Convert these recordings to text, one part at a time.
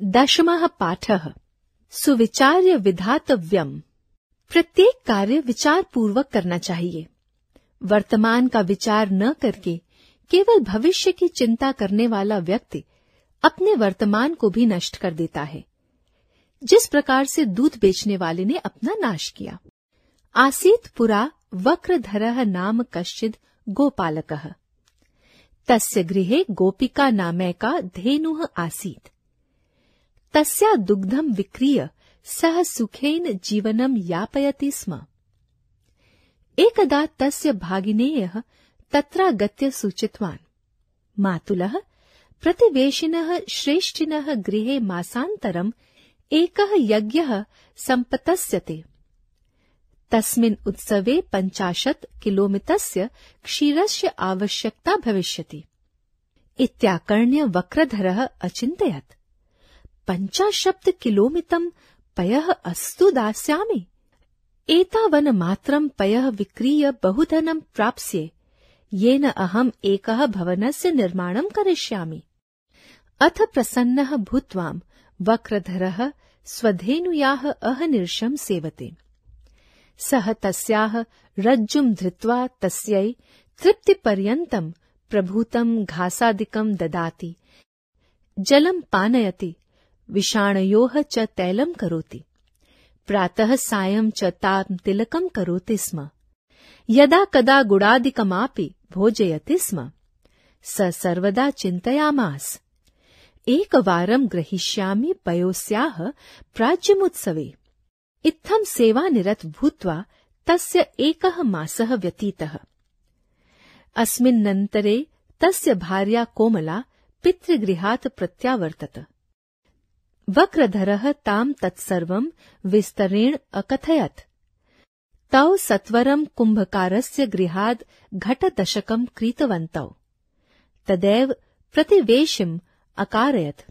दशमः पाठः सुविचार्य विधातव्यम्। प्रत्येक कार्य विचार पूर्वक करना चाहिए। वर्तमान का विचार न करके केवल भविष्य की चिंता करने वाला व्यक्ति अपने वर्तमान को भी नष्ट कर देता है, जिस प्रकार से दूध बेचने वाले ने अपना नाश किया। आसीत् पुरा वक्रधरः नाम कश्चिद् गोपालकः, तस्य गृहे गोपिका नामैका धेनुः आसीत्। तस्या दुग्धं विक्रीय सः सुखेन जीवनं यापयति स्म। एकदा तस्य भागिनेयः तत्रागत्य सूचितवान्, मातुलः प्रतिवेशिनः श्रेष्ठिनः गृहे मासान्तरम् एकः यज्ञः सम्पतस्यते। तस्मिन् उत्सवे 50 किलोमितस्य क्षीरस्य आवश्यकता भविष्यति। इत्याकर्ण्य वक्रधरः अचिन्तयत्, 50 किलोमितं पयः अस्तु दास्यामि। एतावन्मात्रं पयः विक्रीय बहुधनं प्राप्स्ये, येन अहम् एकः भवनस्य निर्माणं करिष्यामि। अथ प्रसन्नः भूत्वा वक्रधरः स्वधेनुयाः अहनिर्षं सेवते। सः तस्याः रज्जुं धृत्वा तस्यै तृप्तिपर्यन्तं प्रभूतं घासादिकं ददाति, जलं पानयति, विषाणयोः च तैलं करोति, प्रातः सायं च तां तिलकं करोति स्म। यदा कदा गुडादिकमापि भोजयति स्म। स सर्वदा चिन्तयामास, एकवारं ग्रहीष्यामि पयोस्याः प्राज्यमुत्सवे। इत्थं सेवानिरत भूत्वा तस्य एकः मासः व्यतीतः। अस्मिन्नन्तरे तस्य भार्या कोमला पितृगृहात् प्रत्यावर्तत। वक्रधरः तां तत्सर्वं विस्तरेण अकथयत्। तौ सत्वरं कुम्भकारस्य गृहाद् घटदशकं क्रीतवन्तौ। तदैव प्रतिवेशिम् अकारयत्।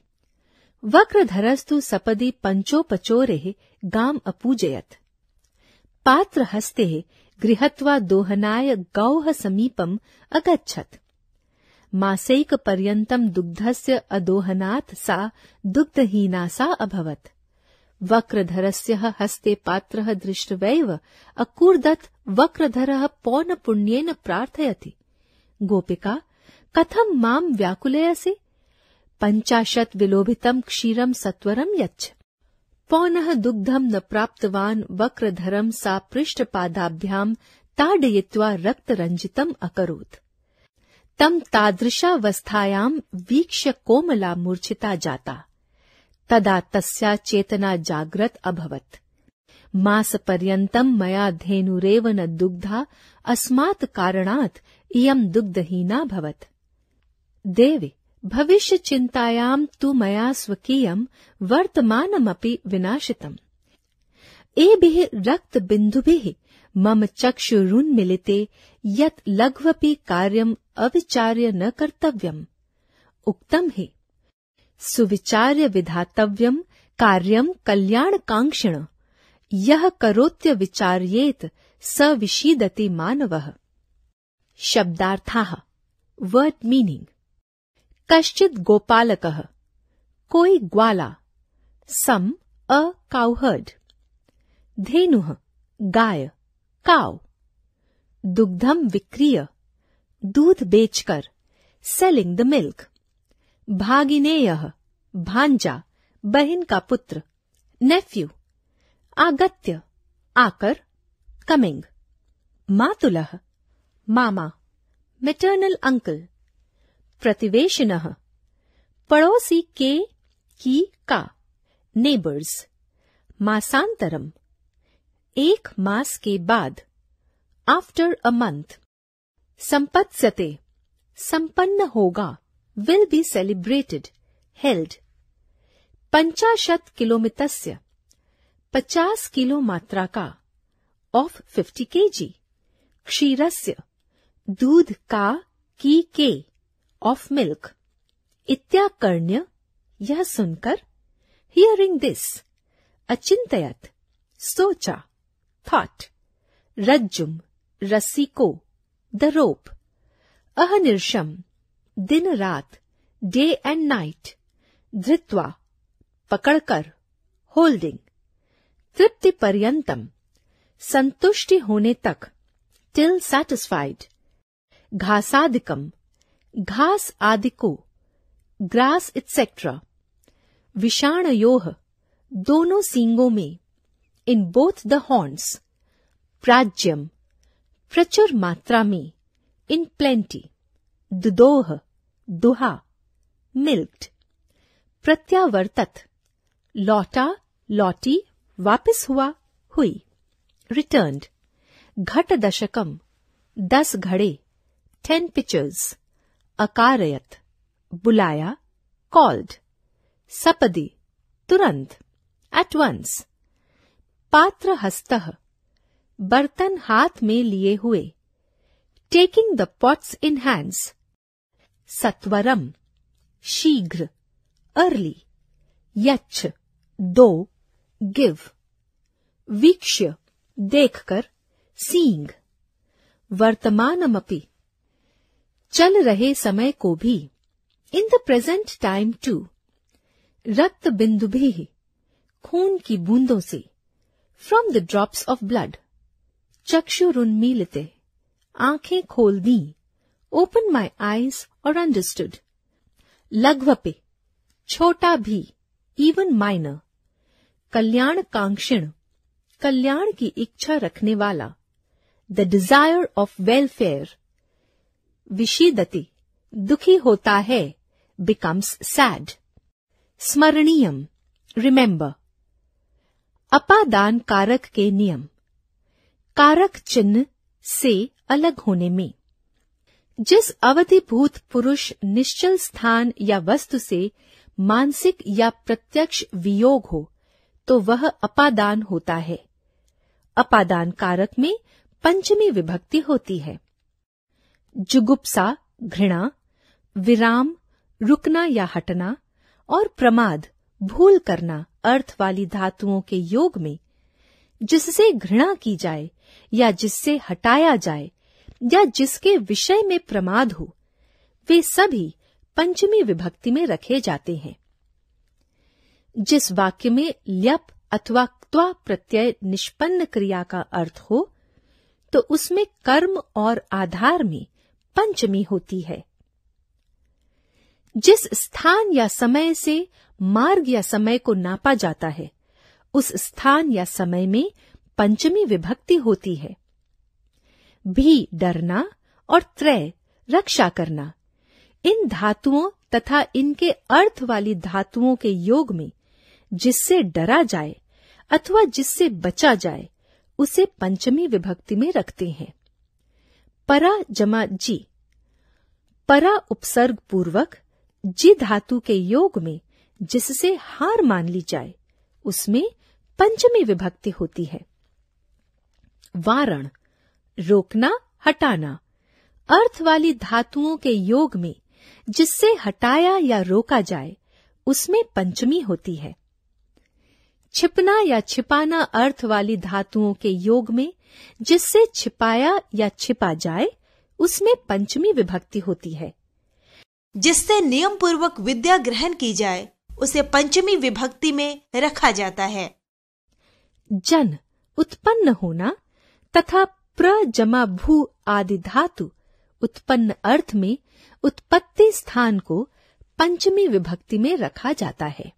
वक्रधरस्तु सपदि पञ्चोपचोरेः गाम् अपूजयत्। पात्रहस्तेः गृहत्वा दोहनाय गौः समीपम् अगच्छत्। मासैकपर्यन्तं दुग्धस्य अदोहनात् सा दुग्धहीना सा अभवत्। वक्रधरस्य हस्ते पात्रः दृष्ट्वैव अकूर्दत् वक्रधरः पौनपुण्येन प्रार्थयति, गोपिका कथं मां व्याकुलयसि? 50 विलोभितं क्षीरं सत्वरं यच्छ। पौनः दुग्धं न प्राप्तवान् वक्रधरं सा पृष्ठपादाभ्यां ताडयित्वा रक्तरञ्जितम् अकरोत्। तं तादृशावस्थायां वीक्ष्य कोमला मूर्छिता जाता। तदा तस्या चेतना जाग्रत अभवत्। मासपर्यन्तं मया धेनुरेव न दुग्धा, अस्मात् कारणात् इयं दुग्धहीना भवत्। देवे भविष्यचिन्तायां तु मया स्वकीयं वर्तमानमपि विनाशितम्। एभिः रक्तबिन्दुभिः मम चक्षुरुन्मीलिते यत् लघ्वपि कार्यम् अविचार्य न कर्तव्यम्। उक्तं हि सुविचार्य विधातव्यम् कार्यम् कल्याणकाङ्क्षिण, यः करोत्य विचार्येत स विषीदति मानवः। शब्दार्थाः। Word meaning. कश्चित् गोपालकः, कोई ग्वाला। सम अ काउहर्ड। धेनुः, गाय, काव। दुग्धम विक्रीय, दूध बेचकर, सेलिंग द मिल्क। भागिनेयः, भांजा, बहन का पुत्र, नेफ्यू। आगत्य, आकर, कमिंग। मातुलः, मामा, मैटरनल अंकल। प्रतिवेशिनः, पड़ोसी के, की, का, नेबर्स। मासांतरम, एक मास के बाद, आफ्टर अ मंथ। संपत्स्यते, संपन्न होगा, will be celebrated, held. 50 किलोमितस्य, 50 kilo मात्रा का, ऑफ 50 kg। क्षीरस्य, दूध का, की, के, ऑफ मिल्क। इत्याकर्ण्य, यह सुनकर, हियरिंग दिस, अचिंतयत, सोचा, थॉट। रज्जुम, रस्सी को, द रोप। अहनिर्षम, दिन रात, डे एंड नाइट। धृत्वा, पकड़कर, होल्डिंग, तृप्ति पर्यंतम, संतुष्टि होने तक, टिल सैटिस्फाइड, घासादिकम, घास आदि को, ग्रास एटसेट्रा, विषाणयोः, दोनों सींगों में, इन बोथ द हॉर्न्स, प्राज्यम, प्रचुर मात्रा में, इन प्लेंटी, दुदोह, दुहा, मिल्क्ड, प्रत्यावर्तत, लौटा, लौटी, वापस हुआ, हुई, रिटर्न्ड, घट दशकम, 10 घड़े, 10 पिचर्स, अकारयत, बुलाया, कॉल्ड, सपदि, तुरंत, एट वंस, पात्र हस्तः, बर्तन हाथ में लिए हुए, taking the pots in hands, सत्वरम, शीघ्र, अर्ली, यच्छ, दो, गिव, वीक्ष्य, देखकर, सींग, वर्तमानमपि, चल रहे समय को भी, in the present time too, रक्त बिंदु भी, खून की बूंदों से, from the drops of blood, चक्षुरुन्मीलिते, आंखें खोल दी, ओपन माई आईज और अंडरस्टूड, लघ्वपे, छोटा भी, इवन माइनर, कल्याण कांक्षिण, कल्याण की इच्छा रखने वाला, द डिजायर ऑफ वेलफेयर, विषीदति, दुखी होता है, बिकम्स सैड, स्मरणीयम, रिमेंबर, अपादान कारक के नियम, कारक चिन्ह से अलग होने में, जिस अवधिभूत पुरुष निश्चल स्थान या वस्तु से मानसिक या प्रत्यक्ष वियोग हो, तो वह अपादान होता है। अपादान कारक में पंचमी विभक्ति होती है। जुगुप्सा, घृणा, विराम, रुकना या हटना, और प्रमाद, भूल करना अर्थ वाली धातुओं के योग में, जिससे घृणा की जाए या जिससे हटाया जाए या जिसके विषय में प्रमाद हो, वे सभी पंचमी विभक्ति में रखे जाते हैं। जिस वाक्य में ल्यप अथवा क्त्वा प्रत्यय निष्पन्न क्रिया का अर्थ हो, तो उसमें कर्म और आधार में पंचमी होती है। जिस स्थान या समय से मार्ग या समय को नापा जाता है, उस स्थान या समय में पंचमी विभक्ति होती है। भी, डरना, और त्रय, रक्षा करना, इन धातुओं तथा इनके अर्थ वाली धातुओं के योग में जिससे डरा जाए अथवा जिससे बचा जाए, उसे पंचमी विभक्ति में रखते हैं। परा जमा जी, परा उपसर्ग पूर्वक जी धातु के योग में जिससे हार मान ली जाए, उसमें पंचमी विभक्ति होती है। वारण, रोकना, हटाना, अर्थ वाली धातुओं के योग में जिससे हटाया या रोका जाए, उसमें पंचमी होती है। छिपना या छिपाना अर्थ वाली धातुओं के योग में जिससे छिपाया या छिपा जाए, उसमें पंचमी विभक्ति होती है। जिससे नियम पूर्वक विद्या ग्रहण की जाए, उसे पंचमी विभक्ति में रखा जाता है। जन, उत्पन्न होना, तथा प्र जमा भू आदि धातु उत्पन्न अर्थ में उत्पत्ति स्थान को पंचमी विभक्ति में रखा जाता है।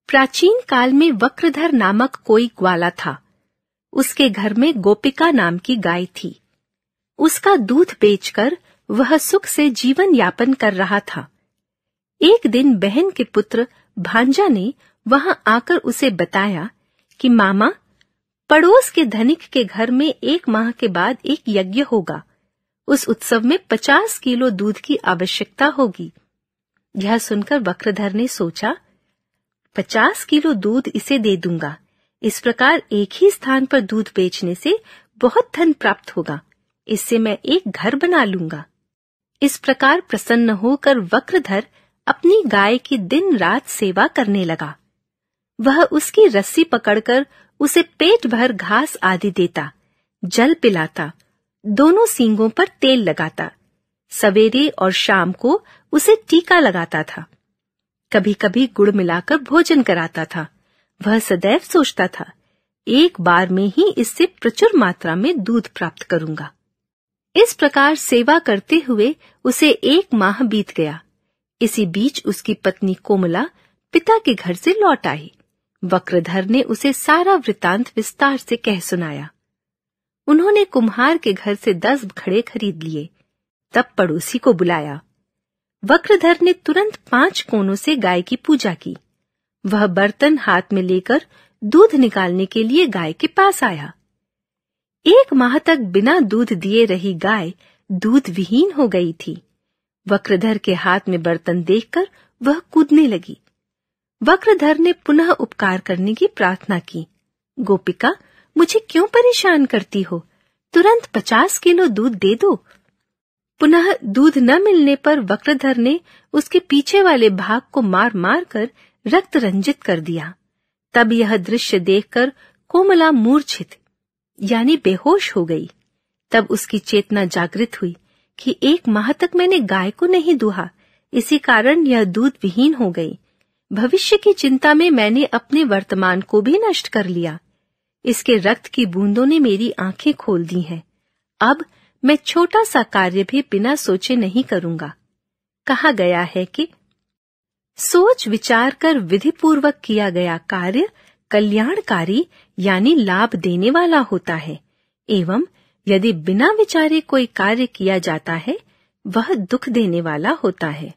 प्राचीन काल में वक्रधर नामक कोई ग्वाला था। उसके घर में गोपिका नाम की गाय थी। उसका दूध बेचकर वह सुख से जीवन यापन कर रहा था। एक दिन बहन के पुत्र भांजा ने वहां आकर उसे बताया कि मामा, पड़ोस के धनिक के घर में 1 माह के बाद एक यज्ञ होगा। उस उत्सव में 50 किलो दूध की आवश्यकता होगी। यह सुनकर वक्रधर ने सोचा, 50 किलो दूध इसे दे दूंगा। इस प्रकार एक ही स्थान पर दूध बेचने से बहुत धन प्राप्त होगा। इससे मैं एक घर बना लूंगा। इस प्रकार प्रसन्न होकर वक्रधर अपनी गाय की दिन रात सेवा करने लगा। वह उसकी रस्सी पकड़कर उसे पेट भर घास आदि देता, जल पिलाता, दोनों सींगों पर तेल लगाता, सवेरे और शाम को उसे टीका लगाता था। कभी कभी गुड़ मिलाकर भोजन कराता था। वह सदैव सोचता था, एक बार में ही इससे प्रचुर मात्रा में दूध प्राप्त करूंगा। इस प्रकार सेवा करते हुए उसे 1 माह बीत गया। इसी बीच उसकी पत्नी कोमला पिता के घर से लौट आई। वक्रधर ने उसे सारा वृतांत विस्तार से कह सुनाया। उन्होंने कुम्हार के घर से 10 घड़े खरीद लिए। तब पड़ोसी को बुलाया। वक्रधर ने तुरंत 5 कोनों से गाय की पूजा की। वह बर्तन हाथ में लेकर दूध निकालने के लिए गाय के पास आया। 1 माह तक बिना दूध दिए रही गाय दूध विहीन हो गई थी। वक्रधर के हाथ में बर्तन देखकर वह कूदने लगी। वक्रधर ने पुनः उपकार करने की प्रार्थना की। गोपिका, मुझे क्यों परेशान करती हो? तुरंत 50 किलो दूध दे दो। पुनः दूध न मिलने पर वक्रधर ने उसके पीछे वाले भाग को मार मार कर रक्त रंजित कर दिया। तब यह दृश्य देखकर कोमला मूर्छित यानी बेहोश हो गई। तब उसकी चेतना जागृत हुई कि 1 माह तक मैंने गाय को नहीं दुहा, इसी कारण यह दूध विहीन हो गई। भविष्य की चिंता में मैंने अपने वर्तमान को भी नष्ट कर लिया। इसके रक्त की बूंदों ने मेरी आंखें खोल दी हैं। अब मैं छोटा सा कार्य भी बिना सोचे नहीं करूंगा। कहा गया है कि सोच विचार कर विधिपूर्वक किया गया कार्य कल्याणकारी यानी लाभ देने वाला होता है, एवं यदि बिना विचारे कोई कार्य किया जाता है वह दुख देने वाला होता है।